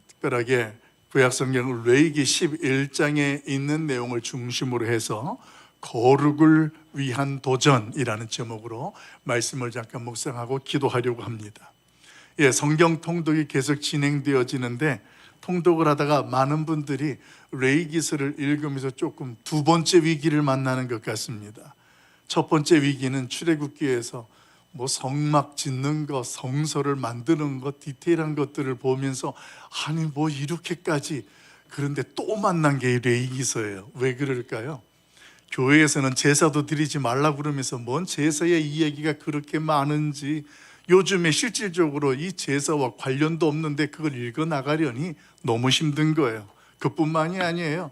특별하게 구약성경 레위기 11장에 있는 내용을 중심으로 해서 거룩을 위한 도전이라는 제목으로 말씀을 잠깐 묵상하고 기도하려고 합니다. 성경 통독이 계속 진행되어지는데 통독을 하다가 많은 분들이 레위기서를 읽으면서 조금 두 번째 위기를 만나는 것 같습니다. 첫 번째 위기는 출애굽기에서 성막 짓는 것, 성소를 만드는 것, 디테일한 것들을 보면서 아니 이렇게까지, 그런데 또 만난 게 레위기서예요. 왜 그럴까요? 교회에서는 제사도 드리지 말라 그러면서 뭔 제사의 이야기가 그렇게 많은지, 요즘에 실질적으로 이 제사와 관련도 없는데 그걸 읽어 나가려니 너무 힘든 거예요. 그뿐만이 아니에요.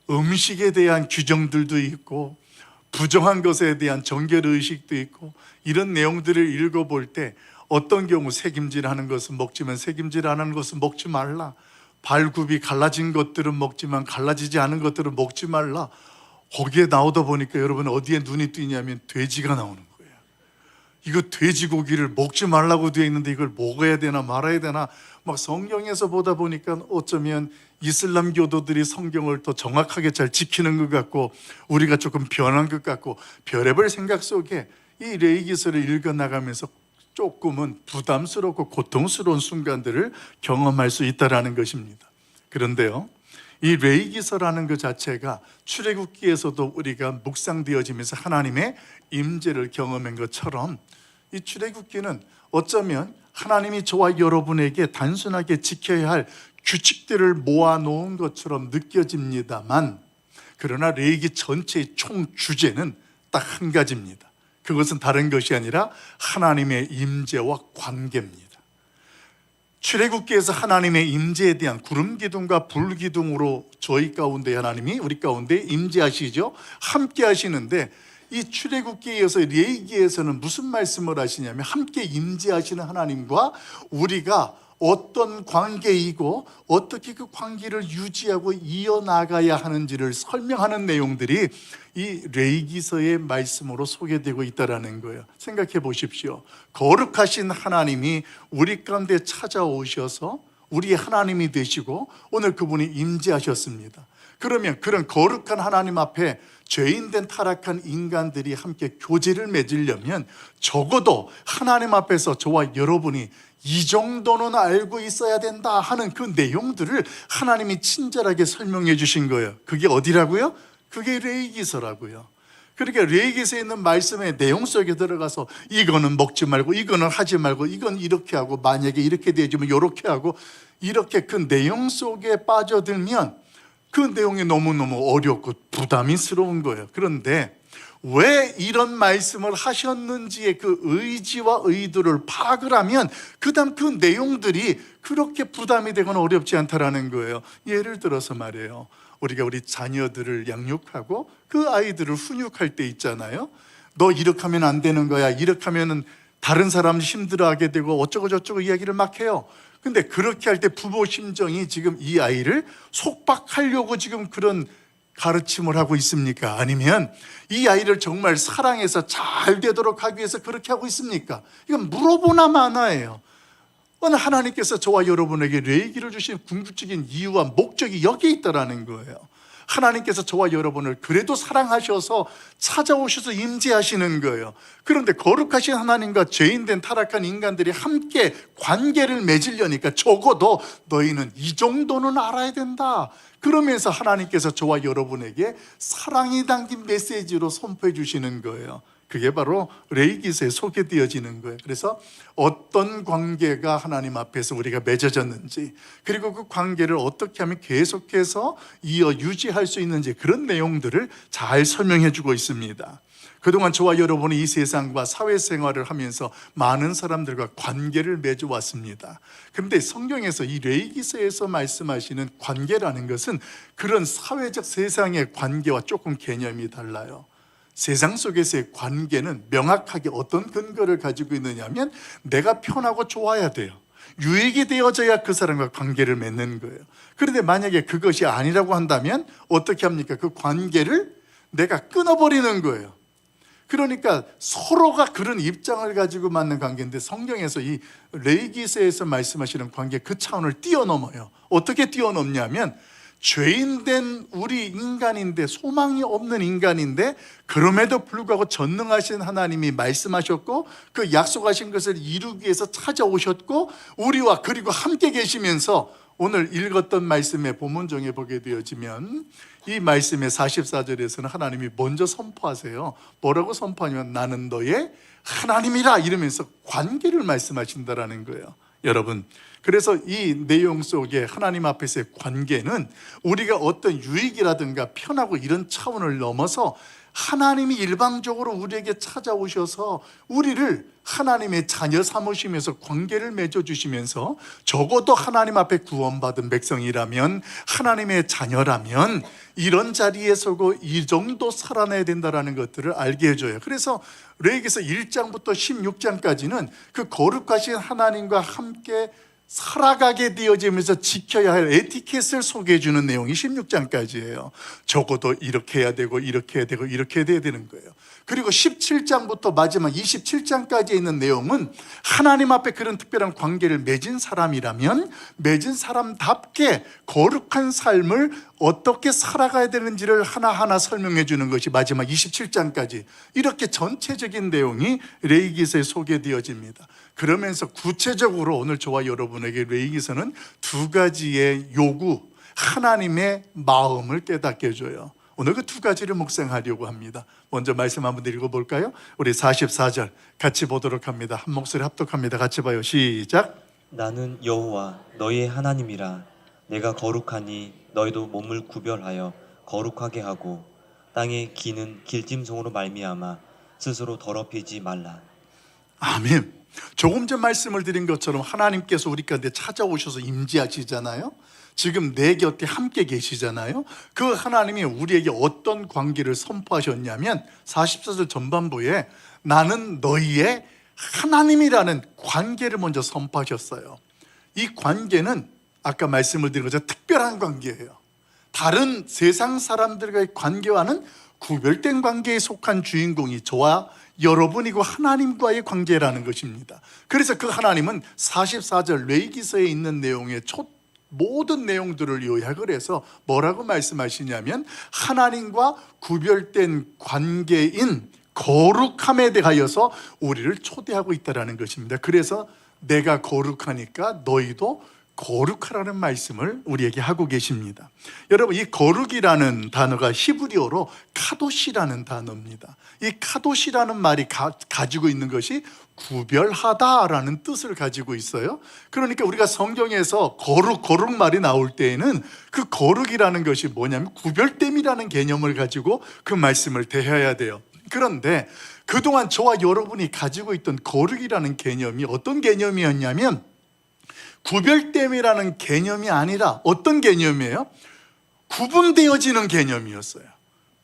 음식에 대한 규정들도 있고 부정한 것에 대한 정결의식도 있고, 이런 내용들을 읽어볼 때 어떤 경우 새김질하는 것은 먹지만 새김질 안 하는 것은 먹지 말라, 발굽이 갈라진 것들은 먹지만 갈라지지 않은 것들은 먹지 말라, 거기에 나오다 보니까 여러분 어디에 눈이 띄냐면 돼지가 나오는 거예요. 이거 돼지고기를 먹지 말라고 되어 있는데 이걸 먹어야 되나 말아야 되나, 성경에서 보다 보니까 어쩌면 이슬람 교도들이 성경을 더 정확하게 잘 지키는 것 같고 우리가 조금 변한 것 같고, 별의별 생각 속에 이 레위기서를 읽어나가면서 조금은 부담스럽고 고통스러운 순간들을 경험할 수 있다는 것입니다. 그런데요, 이 레위기서라는 것 자체가 출애굽기에서도 우리가 묵상되어지면서 하나님의 임재를 경험한 것처럼, 이 출애굽기는 어쩌면 하나님이 저와 여러분에게 단순하게 지켜야 할 규칙들을 모아놓은 것처럼 느껴집니다만, 그러나 레위기 전체의 총 주제는 딱 한 가지입니다. 그것은 다른 것이 아니라 하나님의 임재와 관계입니다. 출애굽기에서 하나님의 임재에 대한 구름 기둥과 불 기둥으로 저희 가운데 하나님이 우리 가운데 임재하시죠. 함께 하시는데, 이 출애굽기에 이어서 레위기에서는 무슨 말씀을 하시냐면 함께 임재하시는 하나님과 우리가 어떤 관계이고 어떻게 그 관계를 유지하고 이어나가야 하는지를 설명하는 내용들이 이 레위기서의 말씀으로 소개되고 있다는 거예요. 생각해 보십시오. 거룩하신 하나님이 우리 가운데 찾아오셔서 우리의 하나님이 되시고 오늘 그분이 임재하셨습니다. 그러면 그런 거룩한 하나님 앞에 죄인된 타락한 인간들이 함께 교제를 맺으려면 적어도 하나님 앞에서 저와 여러분이 이 정도는 알고 있어야 된다 하는 그 내용들을 하나님이 친절하게 설명해 주신 거예요. 그게 어디라고요? 그게 레위기서라고요. 그러니까 레위기서에 있는 말씀의 내용 속에 들어가서 이거는 먹지 말고 이거는 하지 말고 이건 이렇게 하고 만약에 이렇게 되어지면 이렇게 하고, 이렇게 그 내용 속에 빠져들면 그 내용이 너무너무 어렵고 부담스러운 거예요. 그런데 왜 이런 말씀을 하셨는지의 그 의지와 의도를 파악을 하면 그 다음 그 내용들이 그렇게 부담이 되거나 어렵지 않다라는 거예요. 예를 들어서 말이에요, 우리가 우리 자녀들을 양육하고 그 아이들을 훈육할 때 있잖아요. 너 이렇게 하면 안 되는 거야, 이렇게 하면 다른 사람 힘들어하게 되고 어쩌고 저쩌고 이야기를 막 해요. 근데 그렇게 할 때 부모 심정이 지금 이 아이를 속박하려고 지금 그런 가르침을 하고 있습니까? 아니면 이 아이를 정말 사랑해서 잘 되도록 하기 위해서 그렇게 하고 있습니까? 이건 물어보나 마나예요. 오늘 하나님께서 저와 여러분에게 레위기를 주신 궁극적인 이유와 목적이 여기에 있다는 거예요. 하나님께서 저와 여러분을 그래도 사랑하셔서 찾아오셔서 임재하시는 거예요. 그런데 거룩하신 하나님과 죄인된 타락한 인간들이 함께 관계를 맺으려니까 적어도 너희는 이 정도는 알아야 된다. 그러면서 하나님께서 저와 여러분에게 사랑이 담긴 메시지로 선포해 주시는 거예요. 그게 바로 레위기서에 소개되어지는 거예요. 그래서 어떤 관계가 하나님 앞에서 우리가 맺어졌는지, 그리고 그 관계를 어떻게 하면 계속해서 유지할 수 있는지, 그런 내용들을 잘 설명해 주고 있습니다. 그동안 저와 여러분이 이 세상과 사회생활을 하면서 많은 사람들과 관계를 맺어왔습니다. 그런데 성경에서 이 레위기서에서 말씀하시는 관계라는 것은 그런 사회적 세상의 관계와 조금 개념이 달라요. 세상 속에서의 관계는 명확하게 어떤 근거를 가지고 있느냐면 내가 편하고 좋아야 돼요. 유익이 되어져야 그 사람과 관계를 맺는 거예요. 그런데 만약에 그것이 아니라고 한다면 어떻게 합니까? 그 관계를 내가 끊어버리는 거예요. 그러니까 서로가 그런 입장을 가지고 맞는 관계인데, 성경에서 이 레위기서에서 말씀하시는 관계 그 차원을 뛰어넘어요. 어떻게 뛰어넘냐면, 죄인된 우리 인간인데, 소망이 없는 인간인데, 그럼에도 불구하고 전능하신 하나님이 말씀하셨고 그 약속하신 것을 이루기 위해서 찾아오셨고 우리와 그리고 함께 계시면서, 오늘 읽었던 말씀의 본문중에 보게 되어지면 이 말씀의 44절에서는 하나님이 먼저 선포하세요. 뭐라고 선포하냐면, 나는 너의 하나님이라 이러면서 관계를 말씀하신다라는 거예요. 여러분, 그래서 이 내용 속에 하나님 앞에서의 관계는 우리가 어떤 유익이라든가 편하고 이런 차원을 넘어서 하나님이 일방적으로 우리에게 찾아오셔서 우리를 하나님의 자녀 삼으시면서 관계를 맺어주시면서, 적어도 하나님 앞에 구원받은 백성이라면, 하나님의 자녀라면 이런 자리에 서고 이 정도 살아내야 된다는 것들을 알게 해줘요. 그래서 레위기서 1장부터 16장까지는 그 거룩하신 하나님과 함께 살아가게 되어지면서 지켜야 할 에티켓을 소개해 주는 내용이 16장까지예요. 적어도 이렇게 해야 되고 이렇게 해야 되고 이렇게 해야 되는 거예요. 그리고 17장부터 마지막 27장까지 있는 내용은 하나님 앞에 그런 특별한 관계를 맺은 사람이라면 맺은 사람답게 거룩한 삶을 어떻게 살아가야 되는지를 하나하나 설명해 주는 것이 마지막 27장까지, 이렇게 전체적인 내용이 레위기서에 소개되어집니다. 그러면서 구체적으로 오늘 저와 여러분에게 레위기서는 두 가지의 요구, 하나님의 마음을 깨닫게 해줘요. 오늘 그 두 가지를 묵상하려고 합니다. 먼저 말씀 한번 읽어볼까요? 우리 44절 같이 보도록 합니다. 한 목소리 합독합니다. 같이 봐요. 시작. 나는 여호와 너희의 하나님이라. 내가 거룩하니 너희도 몸을 구별하여 거룩하게 하고 땅에 기는 길짐승으로 말미암아 스스로 더럽히지 말라. 아멘. 조금 전 말씀을 드린 것처럼 하나님께서 우리 가운데 찾아오셔서 임재하시잖아요. 지금 내 곁에 함께 계시잖아요. 그 하나님이 우리에게 어떤 관계를 선포하셨냐면 44절 전반부에 나는 너희의 하나님이라는 관계를 먼저 선포하셨어요. 이 관계는 아까 말씀을 드린 것처럼 특별한 관계예요. 다른 세상 사람들과의 관계와는 구별된 관계에 속한 주인공이 저와 여러분이고 하나님과의 관계라는 것입니다. 그래서 그 하나님은 44절 레위기서에 있는 내용의 모든 내용들을 요약을 해서 뭐라고 말씀하시냐면, 하나님과 구별된 관계인 거룩함에 대하여서 우리를 초대하고 있다는 것입니다. 그래서 내가 거룩하니까 너희도 거룩하라는 말씀을 우리에게 하고 계십니다. 여러분, 이 거룩이라는 단어가 히브리어로 카도시라는 단어입니다. 이 카도시라는 말이 가지고 있는 것이 구별하다라는 뜻을 가지고 있어요. 그러니까 우리가 성경에서 거룩 말이 나올 때에는 그 거룩이라는 것이 뭐냐면 구별됨이라는 개념을 가지고 그 말씀을 대해야 돼요. 그런데 그동안 저와 여러분이 가지고 있던 거룩이라는 개념이 어떤 개념이었냐면, 구별됨이라는 개념이 아니라 어떤 개념이에요? 구분되어지는 개념이었어요.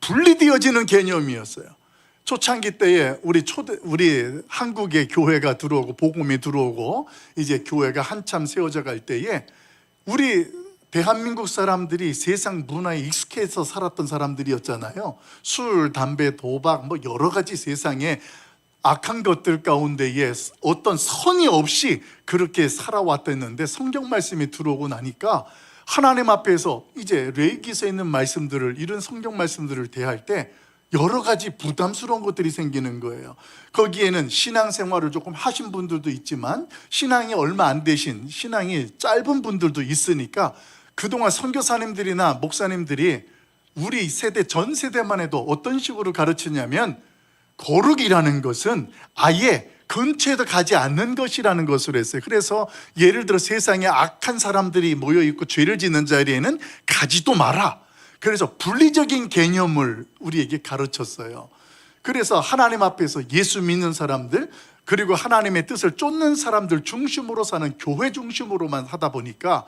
분리되어지는 개념이었어요. 초창기 때에 우리 한국에 교회가 들어오고 복음이 들어오고 이제 교회가 한참 세워져 갈 때에 우리 대한민국 사람들이 세상 문화에 익숙해서 살았던 사람들이었잖아요. 술, 담배, 도박 뭐 여러 가지 세상에 악한 것들 가운데에 어떤 선이 없이 그렇게 살아왔었는데, 성경 말씀이 들어오고 나니까 하나님 앞에서 이제 레위기서에 있는 말씀들을, 이런 성경 말씀들을 대할 때 여러 가지 부담스러운 것들이 생기는 거예요. 거기에는 신앙생활을 조금 하신 분들도 있지만 신앙이 얼마 안 되신, 신앙이 짧은 분들도 있으니까 그동안 선교사님들이나 목사님들이 우리 세대, 전 세대만 해도 어떤 식으로 가르치냐면, 거룩이라는 것은 아예 근처에도 가지 않는 것이라는 것으로 했어요. 그래서 예를 들어 세상에 악한 사람들이 모여있고 죄를 짓는 자리에는 가지도 마라. 그래서 분리적인 개념을 우리에게 가르쳤어요. 그래서 하나님 앞에서 예수 믿는 사람들, 그리고 하나님의 뜻을 쫓는 사람들 중심으로 사는 교회 중심으로만 하다 보니까,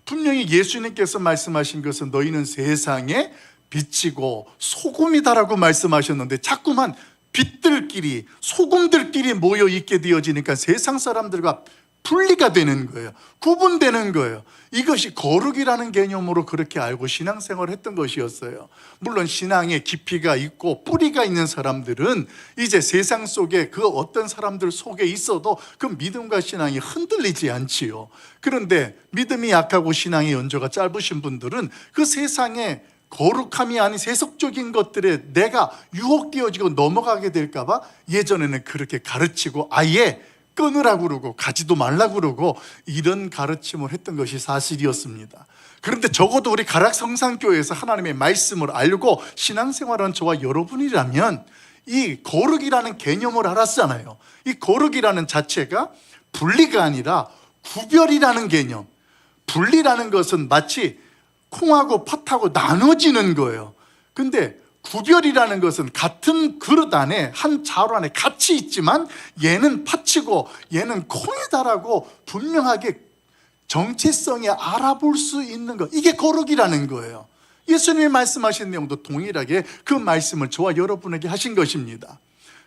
분명히 예수님께서 말씀하신 것은 너희는 세상의 빛이고 소금이다라고 말씀하셨는데, 자꾸만 빛들끼리, 소금들끼리 모여 있게 되어지니까 세상 사람들과 분리가 되는 거예요. 구분되는 거예요. 이것이 거룩이라는 개념으로 그렇게 알고 신앙생활을 했던 것이었어요. 물론 신앙에 깊이가 있고 뿌리가 있는 사람들은 이제 세상 속에 그 어떤 사람들 속에 있어도 그 믿음과 신앙이 흔들리지 않지요. 그런데 믿음이 약하고 신앙의 연조가 짧으신 분들은 그 세상에 거룩함이 아닌 세속적인 것들에 내가 유혹되어지고 넘어가게 될까 봐 예전에는 그렇게 가르치고 아예 끊으라고 그러고 가지도 말라고 그러고 이런 가르침을 했던 것이 사실이었습니다. 그런데 적어도 우리 가락성산교회에서 하나님의 말씀을 알고 신앙생활한 저와 여러분이라면 이 거룩이라는 개념을 알았잖아요. 이 거룩이라는 자체가 분리가 아니라 구별이라는 개념. 분리라는 것은 마치 콩하고 팥하고 나눠지는 거예요. 근데 구별이라는 것은 같은 그릇 안에 한 자루 안에 같이 있지만 얘는 팥이고 얘는 콩이다라고 분명하게 정체성에 알아볼 수 있는 것, 이게 거룩이라는 거예요. 예수님이 말씀하신 내용도 동일하게 그 말씀을 저와 여러분에게 하신 것입니다.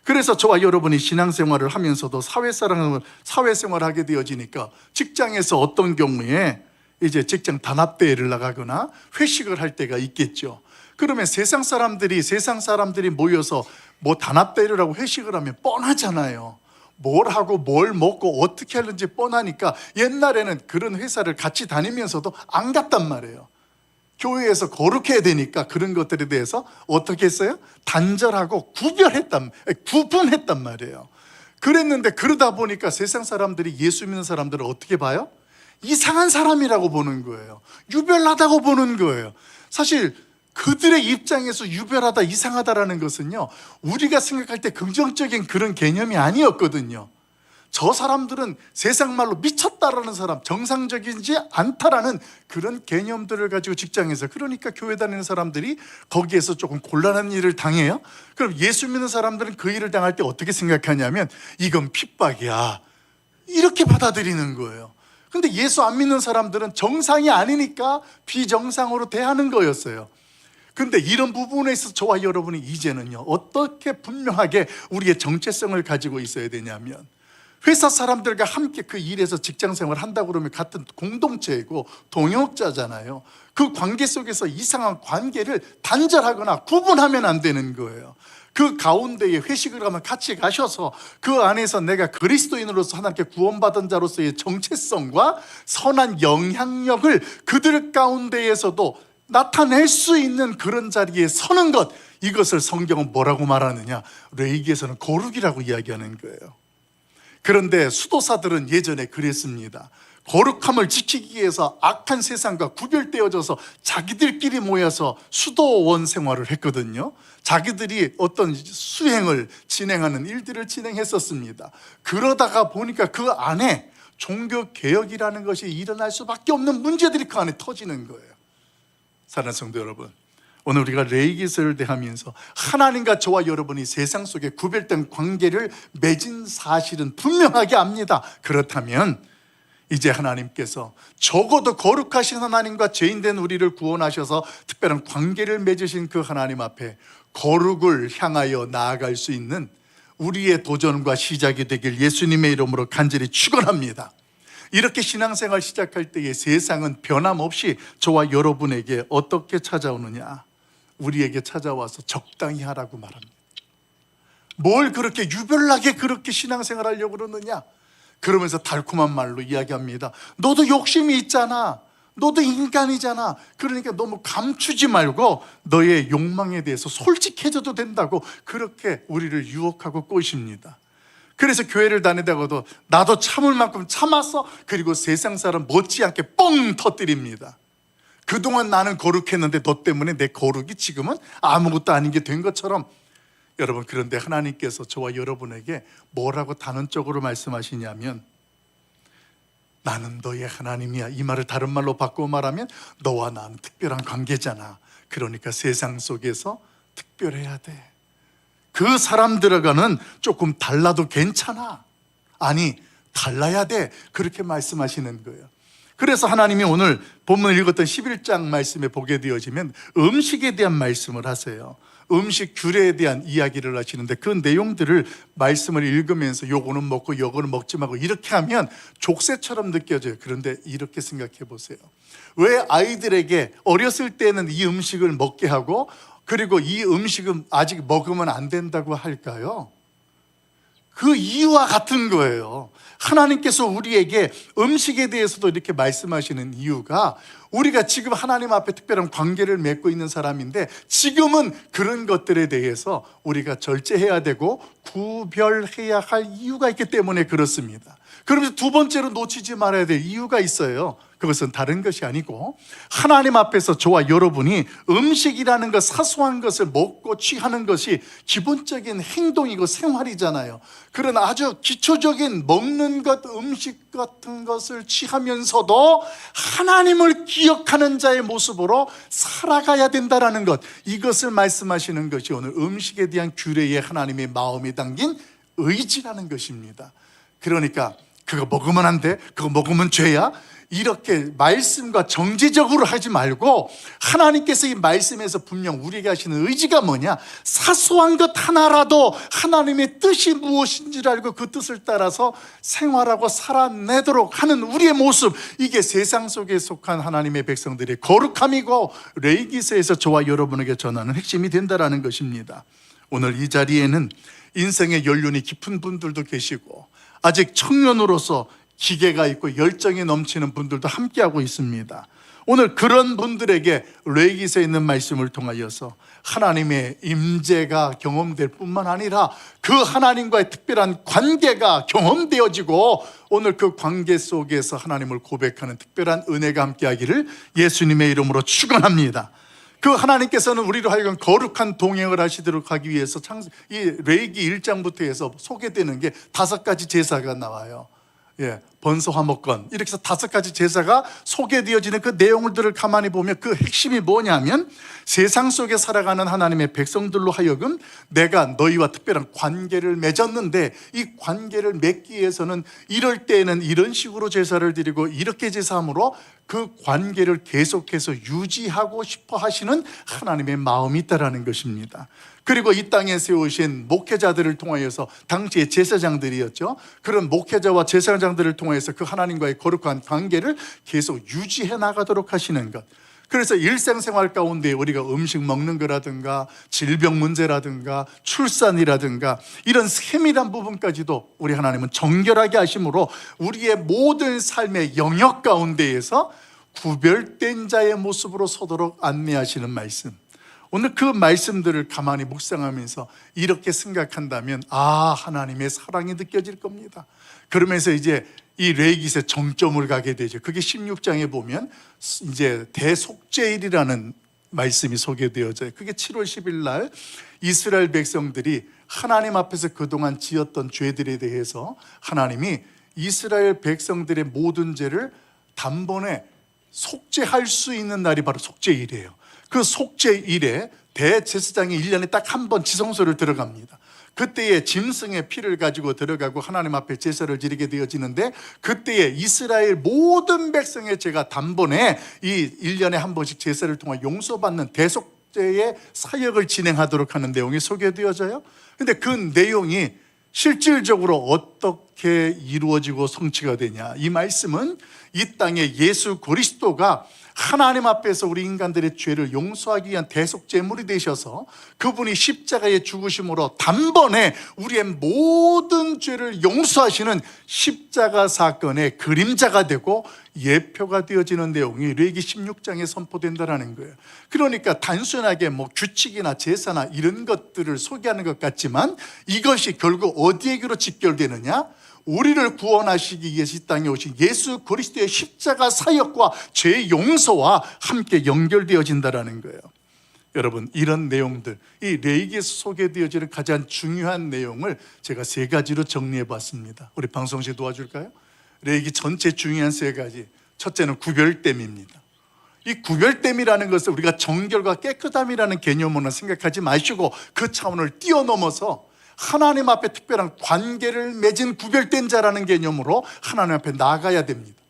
그래서 저와 여러분이 신앙생활을 하면서도 사회생활을 하게 되어지니까 직장에서 어떤 경우에 이제 직장 단합대회를 나가거나 회식을 할 때가 있겠죠. 그러면 세상 사람들이 모여서 뭐 단합대회를 하고 회식을 하면 뻔하잖아요. 뭘 하고 뭘 먹고 어떻게 하는지 뻔하니까 옛날에는 그런 회사를 같이 다니면서도 안 갔단 말이에요. 교회에서 거룩해야 되니까 그런 것들에 대해서 어떻게 했어요? 단절하고 구분했단 말이에요. 그랬는데 그러다 보니까 세상 사람들이 예수 믿는 사람들을 어떻게 봐요? 이상한 사람이라고 보는 거예요. 유별나다고 보는 거예요. 사실 그들의 입장에서 유별하다, 이상하다라는 것은요, 우리가 생각할 때 긍정적인 그런 개념이 아니었거든요. 저 사람들은 세상 말로 미쳤다라는 사람, 정상적이지 않다라는 그런 개념들을 가지고 직장에서, 그러니까 교회 다니는 사람들이 거기에서 조금 곤란한 일을 당해요. 그럼 예수 믿는 사람들은 그 일을 당할 때 어떻게 생각하냐면 이건 핍박이야, 이렇게 받아들이는 거예요. 근데 예수 안 믿는 사람들은 정상이 아니니까 비정상으로 대하는 거였어요. 근데 이런 부분에 있어서 저와 여러분이 이제는요, 어떻게 분명하게 우리의 정체성을 가지고 있어야 되냐면, 회사 사람들과 함께 그 일에서 직장생활을 한다고 그러면 같은 공동체이고 동역자잖아요. 그 관계 속에서 이상한 관계를 단절하거나 구분하면 안 되는 거예요. 그 가운데에 회식을 가면 같이 가셔서 그 안에서 내가 그리스도인으로서 하나님께 구원받은 자로서의 정체성과 선한 영향력을 그들 가운데에서도 나타낼 수 있는 그런 자리에 서는 것, 이것을 성경은 뭐라고 말하느냐? 레위기에서는 거룩이라고 이야기하는 거예요. 그런데 수도사들은 예전에 그랬습니다. 거룩함을 지키기 위해서 악한 세상과 구별되어져서 자기들끼리 모여서 수도원 생활을 했거든요. 자기들이 어떤 수행을 진행하는 일들을 진행했었습니다. 그러다가 보니까 그 안에 종교개혁이라는 것이 일어날 수밖에 없는 문제들이 그 안에 터지는 거예요. 사랑하는 성도 여러분, 오늘 우리가 레위기서를 대하면서 하나님과 저와 여러분이 세상 속에 구별된 관계를 맺은 사실은 분명하게 압니다. 그렇다면 이제 하나님께서 적어도 거룩하신 하나님과 죄인된 우리를 구원하셔서 특별한 관계를 맺으신 그 하나님 앞에 거룩을 향하여 나아갈 수 있는 우리의 도전과 시작이 되길 예수님의 이름으로 간절히 축원합니다. 이렇게 신앙생활 시작할 때에 세상은 변함없이 저와 여러분에게 어떻게 찾아오느냐? 우리에게 찾아와서 적당히 하라고 말합니다. 뭘 그렇게 유별나게 그렇게 신앙생활 하려고 그러느냐? 그러면서 달콤한 말로 이야기합니다. 너도 욕심이 있잖아. 너도 인간이잖아. 그러니까 너무 감추지 말고 너의 욕망에 대해서 솔직해져도 된다고 그렇게 우리를 유혹하고 꼬십니다. 그래서 교회를 다니다가도 나도 참을 만큼 참았어. 그리고 세상 사람 못지않게 뻥 터뜨립니다. 그동안 나는 거룩했는데 너 때문에 내 거룩이 지금은 아무것도 아닌 게 된 것처럼. 여러분, 그런데 하나님께서 저와 여러분에게 뭐라고 단언적으로 말씀하시냐면, 나는 너의 하나님이야. 이 말을 다른 말로 바꾸어 말하면 너와 나는 특별한 관계잖아. 그러니까 세상 속에서 특별해야 돼. 그 사람들과는 조금 달라도 괜찮아. 아니, 달라야 돼. 그렇게 말씀하시는 거예요. 그래서 하나님이 오늘 본문 읽었던 11장 말씀에 보게 되어지면 음식에 대한 말씀을 하세요. 음식 규례에 대한 이야기를 하시는데 그 내용들을 말씀을 읽으면서 요거는 먹고 요거는 먹지 말고 이렇게 하면 족쇄처럼 느껴져요. 그런데 이렇게 생각해 보세요. 왜 아이들에게 어렸을 때는 이 음식을 먹게 하고 그리고 이 음식은 아직 먹으면 안 된다고 할까요? 그 이유와 같은 거예요. 하나님께서 우리에게 음식에 대해서도 이렇게 말씀하시는 이유가 우리가 지금 하나님 앞에 특별한 관계를 맺고 있는 사람인데 지금은 그런 것들에 대해서 우리가 절제해야 되고 구별해야 할 이유가 있기 때문에 그렇습니다. 그러면서 두 번째로 놓치지 말아야 될 이유가 있어요. 그것은 다른 것이 아니고 하나님 앞에서 저와 여러분이 음식이라는 것, 사소한 것을 먹고 취하는 것이 기본적인 행동이고 생활이잖아요. 그런 아주 기초적인 먹는 것, 음식 같은 것을 취하면서도 하나님을 기억하는 자의 모습으로 살아가야 된다는 것, 이것을 말씀하시는 것이 오늘 음식에 대한 규례에 하나님의 마음이 담긴 의지라는 것입니다. 그러니까 그거 먹으면 안 돼, 그거 먹으면 죄야, 이렇게 말씀과 정제적으로 하지 말고 하나님께서 이 말씀에서 분명 우리에게 하시는 의지가 뭐냐, 사소한 것 하나라도 하나님의 뜻이 무엇인지를 알고 그 뜻을 따라서 생활하고 살아내도록 하는 우리의 모습, 이게 세상 속에 속한 하나님의 백성들의 거룩함이고 레위기서에서 저와 여러분에게 전하는 핵심이 된다는 것입니다. 오늘 이 자리에는 인생의 연륜이 깊은 분들도 계시고 아직 청년으로서 기계가 있고 열정이 넘치는 분들도 함께하고 있습니다. 오늘 그런 분들에게 레위기서에 있는 말씀을 통하여서 하나님의 임재가 경험될 뿐만 아니라 그 하나님과의 특별한 관계가 경험되어지고 오늘 그 관계 속에서 하나님을 고백하는 특별한 은혜가 함께하기를 예수님의 이름으로 축원합니다. 그 하나님께서는 우리로 하여금 거룩한 동행을 하시도록 하기 위해서 이 레위기 1장부터 해서 소개되는 게 5가지 제사가 나와요. 번성화목건, 이렇게 해서 5가지 제사가 소개되어지는 그 내용들을 가만히 보면 그 핵심이 뭐냐면 세상 속에 살아가는 하나님의 백성들로 하여금 내가 너희와 특별한 관계를 맺었는데 이 관계를 맺기 위해서는 이럴 때에는 이런 식으로 제사를 드리고 이렇게 제사함으로 그 관계를 계속해서 유지하고 싶어 하시는 하나님의 마음이 있다는 것입니다. 그리고 이 땅에 세우신 목회자들을 통하여서 당시의 제사장들이었죠. 그런 목회자와 제사장들을 통해서 그 하나님과의 거룩한 관계를 계속 유지해 나가도록 하시는 것. 그래서 일상생활 가운데 우리가 음식 먹는 거라든가 질병 문제라든가 출산이라든가 이런 세밀한 부분까지도 우리 하나님은 정결하게 하심으로 우리의 모든 삶의 영역 가운데에서 구별된 자의 모습으로 서도록 안내하시는 말씀. 오늘 그 말씀들을 가만히 묵상하면서 이렇게 생각한다면 하나님의 사랑이 느껴질 겁니다. 그러면서 이제 이 레위기서의 정점을 가게 되죠. 그게 16장에 보면 이제 대속죄일이라는 말씀이 소개되어져요. 그게 7월 10일 날 이스라엘 백성들이 하나님 앞에서 그동안 지었던 죄들에 대해서 하나님이 이스라엘 백성들의 모든 죄를 단번에 속죄할 수 있는 날이 바로 속죄일이에요. 그 속죄일에 대제사장이 1년에 딱 한 번 지성소를 들어갑니다. 그때에 짐승의 피를 가지고 들어가고 하나님 앞에 제사를 지르게 되어지는데 그때에 이스라엘 모든 백성의 죄가 단번에 이 1년에 한 번씩 제사를 통해 용서받는 대속죄의 사역을 진행하도록 하는 내용이 소개되어져요. 근데 그 내용이 실질적으로 어떻게 이루어지고 성취가 되냐, 이 말씀은 이 땅에 예수 그리스도가 하나님 앞에서 우리 인간들의 죄를 용서하기 위한 대속제물이 되셔서 그분이 십자가에 죽으심으로 단번에 우리의 모든 죄를 용서하시는 십자가 사건의 그림자가 되고 예표가 되어지는 내용이 레위기 16장에 선포된다는 거예요. 그러니까 단순하게 규칙이나 제사나 이런 것들을 소개하는 것 같지만 이것이 결국 어디에게로 직결되느냐? 우리를 구원하시기 위해서 이 땅에 오신 예수 그리스도의 십자가 사역과 죄 용서와 함께 연결되어진다는 거예요. 여러분, 이런 내용들, 이 레위기에서 소개되어지는 가장 중요한 내용을 제가 3가지로 정리해 봤습니다. 우리 방송실 도와줄까요? 레위기 전체 중요한 3가지. 첫째는 구별됨입니다. 이 구별됨이라는 것을 우리가 정결과 깨끗함이라는 개념으로 생각하지 마시고 그 차원을 뛰어넘어서 하나님 앞에 특별한 관계를 맺은 구별된 자라는 개념으로 하나님 앞에 나가야 됩니다.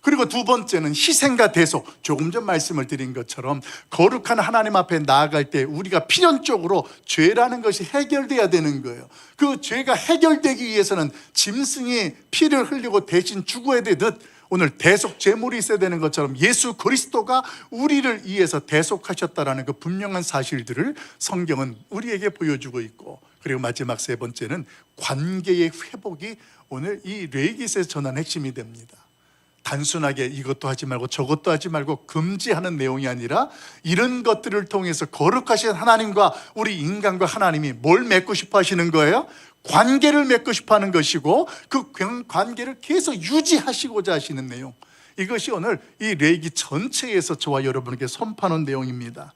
그리고 두 번째는 희생과 대속. 조금 전 말씀을 드린 것처럼 거룩한 하나님 앞에 나아갈 때 우리가 필연적으로 죄라는 것이 해결돼야 되는 거예요. 그 죄가 해결되기 위해서는 짐승이 피를 흘리고 대신 죽어야 되듯 오늘 대속 제물이 있어야 되는 것처럼 예수 그리스도가 우리를 위해서 대속하셨다라는 그 분명한 사실들을 성경은 우리에게 보여주고 있고, 그리고 마지막 세 번째는 관계의 회복이 오늘 이 레위기에서 전한 핵심이 됩니다. 단순하게 이것도 하지 말고 저것도 하지 말고 금지하는 내용이 아니라 이런 것들을 통해서 거룩하신 하나님과 우리 인간과 하나님이 뭘 맺고 싶어 하시는 거예요? 관계를 맺고 싶어 하는 것이고, 그 관계를 계속 유지하시고자 하시는 내용, 이것이 오늘 이 레위기 전체에서 저와 여러분에게 선포하는 내용입니다.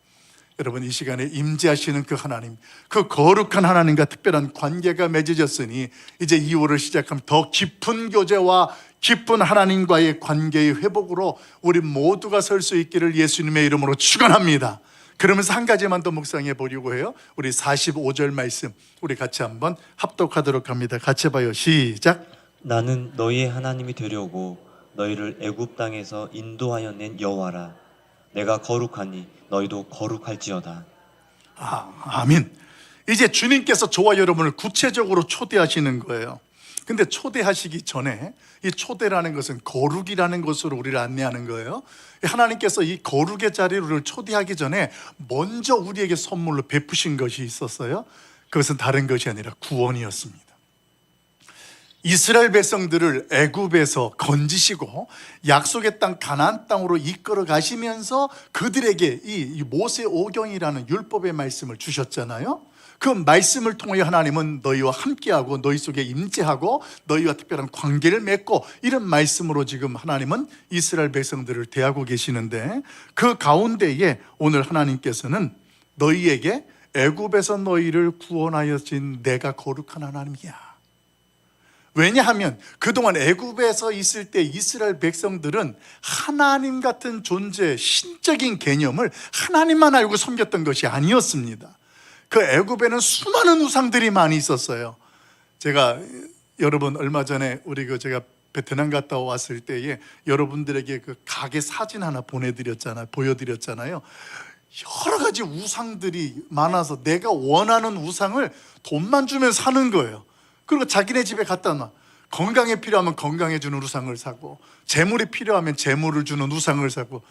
여러분, 이 시간에 임재하시는 그 하나님, 그 거룩한 하나님과 특별한 관계가 맺어졌으니 이제 2월을 시작하면 더 깊은 교제와 깊은 하나님과의 관계의 회복으로 우리 모두가 설 수 있기를 예수님의 이름으로 축원합니다. 그러면서 한 가지만 더 묵상해 보려고 해요. 우리 45절 말씀 우리 같이 한번 합독하도록 합니다. 같이 봐요. 시작. 나는 너희의 하나님이 되려고 너희를 애굽 땅에서 인도하여 낸 여호와라. 내가 거룩하니 너희도 거룩할지어다. 아멘. 이제 주님께서 저와 여러분을 구체적으로 초대하시는 거예요. 근데 초대하시기 전에 이 초대라는 것은 거룩이라는 것으로 우리를 안내하는 거예요. 하나님께서 이 거룩의 자리를 우리를 초대하기 전에 먼저 우리에게 선물로 베푸신 것이 있었어요. 그것은 다른 것이 아니라 구원이었습니다. 이스라엘 백성들을 애굽에서 건지시고 약속의 땅 가나안 땅으로 이끌어 가시면서 그들에게 이 모세 오경이라는 율법의 말씀을 주셨잖아요. 그 말씀을 통하여 하나님은 너희와 함께하고 너희 속에 임재하고 너희와 특별한 관계를 맺고, 이런 말씀으로 지금 하나님은 이스라엘 백성들을 대하고 계시는데, 그 가운데에 오늘 하나님께서는 너희에게 애굽에서 너희를 구원하여진 내가 거룩한 하나님이야. 왜냐하면 그동안 애굽에서 있을 때 이스라엘 백성들은 하나님 같은 존재, 신적인 개념을 하나님만 알고 섬겼던 것이 아니었습니다. 그 애굽에는 수많은 우상들이 많이 있었어요. 제가 여러분 얼마 전에 제가 베트남 갔다 왔을 때에 여러분들에게 그 가게 사진 하나 보여드렸잖아요. 여러 가지 우상들이 많아서 내가 원하는 우상을 돈만 주면 사는 거예요. 그리고 자기네 집에 갖다 놔. 건강에 필요하면 건강해 주는 우상을 사고, 재물이 필요하면 재물을 주는 우상을 사고,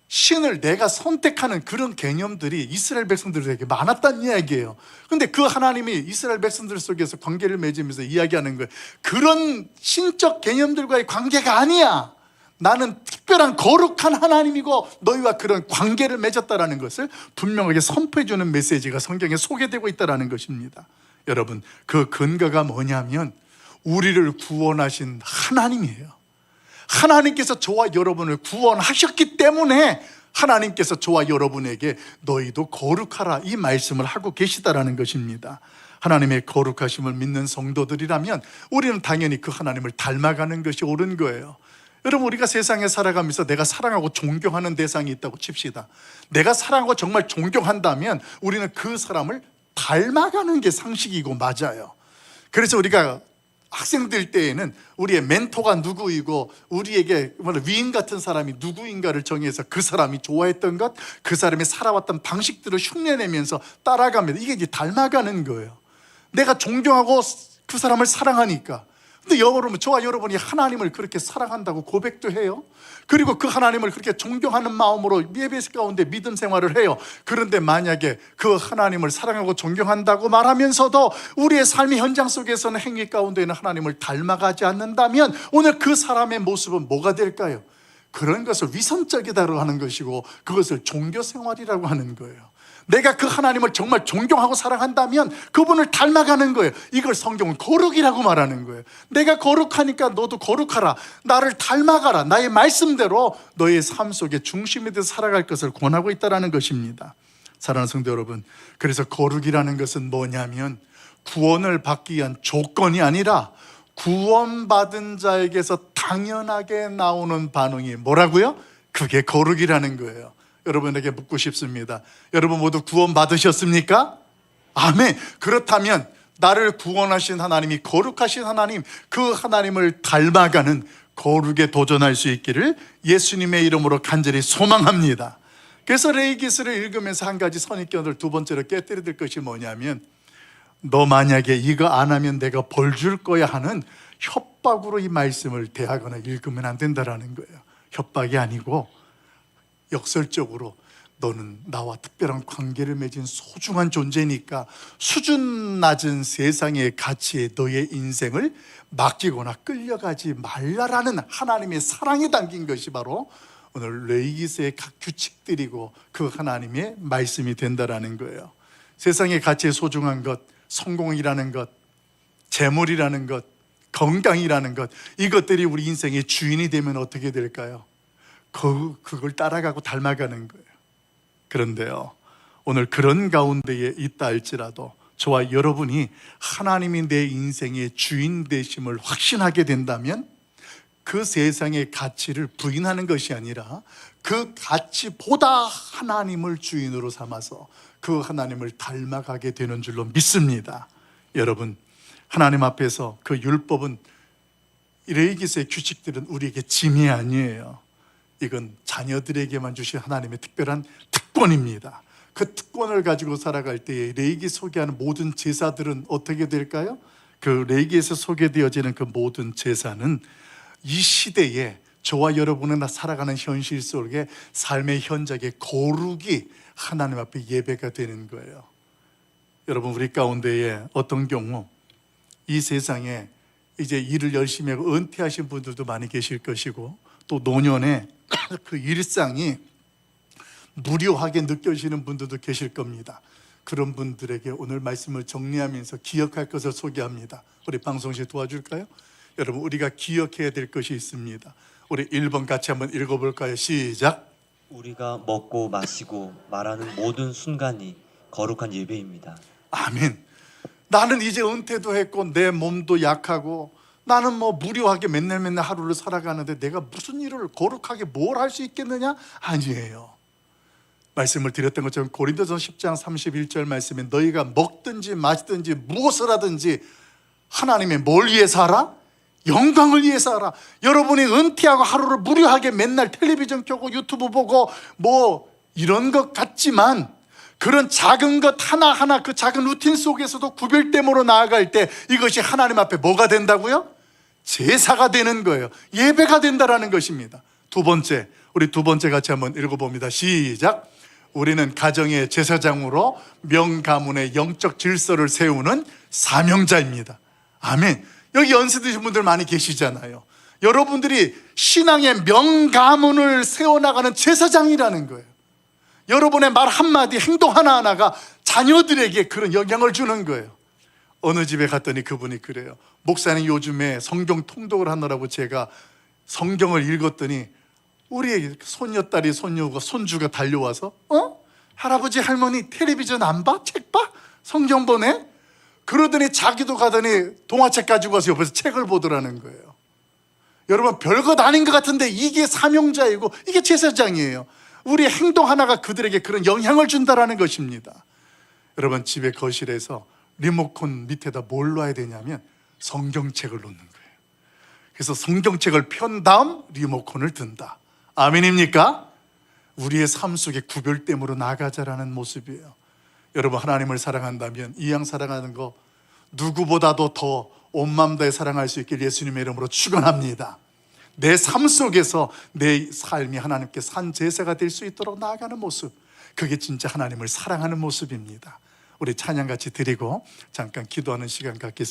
신을 내가 선택하는 그런 개념들이 이스라엘 백성들에게 많았다는 이야기예요. 그런데 그 하나님이 이스라엘 백성들 속에서 관계를 맺으면서 이야기하는 거예요. 그런 신적 개념들과의 관계가 아니야. 나는 특별한 거룩한 하나님이고 너희와 그런 관계를 맺었다라는 것을 분명하게 선포해 주는 메시지가 성경에 소개되고 있다는 것입니다. 여러분, 그 근거가 뭐냐면 우리를 구원하신 하나님이에요. 하나님께서 저와 여러분을 구원하셨기 때문에 하나님께서 저와 여러분에게 너희도 거룩하라 이 말씀을 하고 계시다라는 것입니다. 하나님의 거룩하심을 믿는 성도들이라면 우리는 당연히 그 하나님을 닮아가는 것이 옳은 거예요. 여러분, 우리가 세상에 살아가면서 내가 사랑하고 존경하는 대상이 있다고 칩시다. 내가 사랑하고 정말 존경한다면 우리는 그 사람을 닮아가는 게 상식이고 맞아요. 그래서 우리가 학생들 때에는 우리의 멘토가 누구이고 우리에게 위인 같은 사람이 누구인가를 정해서 그 사람이 좋아했던 것, 그 사람이 살아왔던 방식들을 흉내내면서 따라가면 이게 이제 닮아가는 거예요. 내가 존경하고 그 사람을 사랑하니까. 근데 여러분, 저와 여러분이 하나님을 그렇게 사랑한다고 고백도 해요. 그리고 그 하나님을 그렇게 존경하는 마음으로 예배 가운데 믿음 생활을 해요. 그런데 만약에 그 하나님을 사랑하고 존경한다고 말하면서도 우리의 삶의 현장 속에서는 행위 가운데는 하나님을 닮아가지 않는다면 오늘 그 사람의 모습은 뭐가 될까요? 그런 것을 위선적이다고 하는 것이고 그것을 종교 생활이라고 하는 거예요. 내가 그 하나님을 정말 존경하고 사랑한다면 그분을 닮아가는 거예요. 이걸 성경은 거룩이라고 말하는 거예요. 내가 거룩하니까 너도 거룩하라. 나를 닮아가라. 나의 말씀대로 너의 삶 속에 중심이 돼서 살아갈 것을 권하고 있다는 것입니다. 사랑하는 성도 여러분, 그래서 거룩이라는 것은 뭐냐면 구원을 받기 위한 조건이 아니라 구원받은 자에게서 당연하게 나오는 반응이 뭐라고요? 그게 거룩이라는 거예요. 여러분에게 묻고 싶습니다. 여러분 모두 구원 받으셨습니까? 아멘. 그렇다면 나를 구원하신 하나님이 거룩하신 하나님, 그 하나님을 닮아가는 거룩에 도전할 수 있기를 예수님의 이름으로 간절히 소망합니다. 그래서 레위기서를 읽으면서 한 가지 선입견을 두 번째로 깨뜨려 들 것이 뭐냐면, 너 만약에 이거 안 하면 내가 벌 줄 거야 하는 협박으로 이 말씀을 대하거나 읽으면 안 된다라는 거예요. 협박이 아니고 역설적으로 너는 나와 특별한 관계를 맺은 소중한 존재니까 수준 낮은 세상의 가치에 너의 인생을 맡기거나 끌려가지 말라라는 하나님의 사랑이 담긴 것이 바로 오늘 레위기서의 각 규칙들이고 그 하나님의 말씀이 된다라는 거예요. 세상의 가치에 소중한 것, 성공이라는 것, 재물이라는 것, 건강이라는 것, 이것들이 우리 인생의 주인이 되면 어떻게 될까요? 그걸 따라가고 닮아가는 거예요. 그런데요, 오늘 그런 가운데에 있다 할지라도 저와 여러분이 하나님이 내 인생의 주인 되심을 확신하게 된다면 그 세상의 가치를 부인하는 것이 아니라 그 가치보다 하나님을 주인으로 삼아서 그 하나님을 닮아가게 되는 줄로 믿습니다. 여러분, 하나님 앞에서 그 율법은, 레위기서의 규칙들은 우리에게 짐이 아니에요. 이건 자녀들에게만 주신 하나님의 특별한 특권입니다. 그 특권을 가지고 살아갈 때에 레위기 소개하는 모든 제사들은 어떻게 될까요? 그 레위기에서 소개되어지는 그 모든 제사는 이 시대에 저와 여러분은 살아가는 현실 속에 삶의 현장의 거룩이 하나님 앞에 예배가 되는 거예요. 여러분, 우리 가운데에 어떤 경우 이 세상에 이제 일을 열심히 하고 은퇴하신 분들도 많이 계실 것이고, 또 노년에 그 일상이 무료하게 느껴지는 분들도 계실 겁니다. 그런 분들에게 오늘 말씀을 정리하면서 기억할 것을 소개합니다. 우리 방송실 도와줄까요? 여러분, 우리가 기억해야 될 것이 있습니다. 우리 1번 같이 한번 읽어볼까요? 시작. 우리가 먹고 마시고 말하는 모든 순간이 거룩한 예배입니다. 아멘. 나는 이제 은퇴도 했고 내 몸도 약하고 나는 뭐 무료하게 맨날 하루를 살아가는데 내가 무슨 일을 거룩하게 뭘 할 수 있겠느냐? 아니에요. 말씀을 드렸던 것처럼 고린도서 10장 31절 말씀에 너희가 먹든지 마시든지 무엇을 하든지 하나님의 뭘 위해서 하라? 영광을 위해서 하라. 여러분이 은퇴하고 하루를 무료하게 맨날 텔레비전 켜고 유튜브 보고 뭐 이런 것 같지만, 그런 작은 것 하나하나 그 작은 루틴 속에서도 구별됨으로 나아갈 때 이것이 하나님 앞에 뭐가 된다고요? 제사가 되는 거예요. 예배가 된다라는 것입니다. 두 번째, 우리 두 번째 같이 한번 읽어봅니다. 시작. 우리는 가정의 제사장으로 명가문의 영적 질서를 세우는 사명자입니다. 아멘. 여기 연세 드신 분들 많이 계시잖아요. 여러분들이 신앙의 명가문을 세워나가는 제사장이라는 거예요. 여러분의 말 한마디, 행동 하나하나가 자녀들에게 그런 영향을 주는 거예요. 어느 집에 갔더니 그분이 그래요. 목사님, 요즘에 성경 통독을 하느라고 제가 성경을 읽었더니 우리 손녀딸이 손녀가 손주가 달려와서 할아버지 할머니 텔레비전 안 봐? 책 봐? 성경 보네? 그러더니 자기도 가더니 동화책 가지고 와서 옆에서 책을 보더라는 거예요. 여러분, 별것 아닌 것 같은데 이게 사명자이고 이게 제사장이에요. 우리의 행동 하나가 그들에게 그런 영향을 준다라는 것입니다. 여러분, 집에 거실에서 리모컨 밑에다 뭘 놔야 되냐면 성경책을 놓는 거예요. 그래서 성경책을 편 다음 리모컨을 든다. 아멘입니까? 우리의 삶 속에 구별됨으로 나가자라는 모습이에요. 여러분, 하나님을 사랑한다면 이왕 사랑하는 거 누구보다도 더 온 마음 다해 사랑할 수 있길 예수님의 이름으로 축원합니다. 내 삶 속에서 내 삶이 하나님께 산 제사가 될 수 있도록 나아가는 모습, 그게 진짜 하나님을 사랑하는 모습입니다. 우리 찬양 같이 드리고 잠깐 기도하는 시간 갖겠습니다.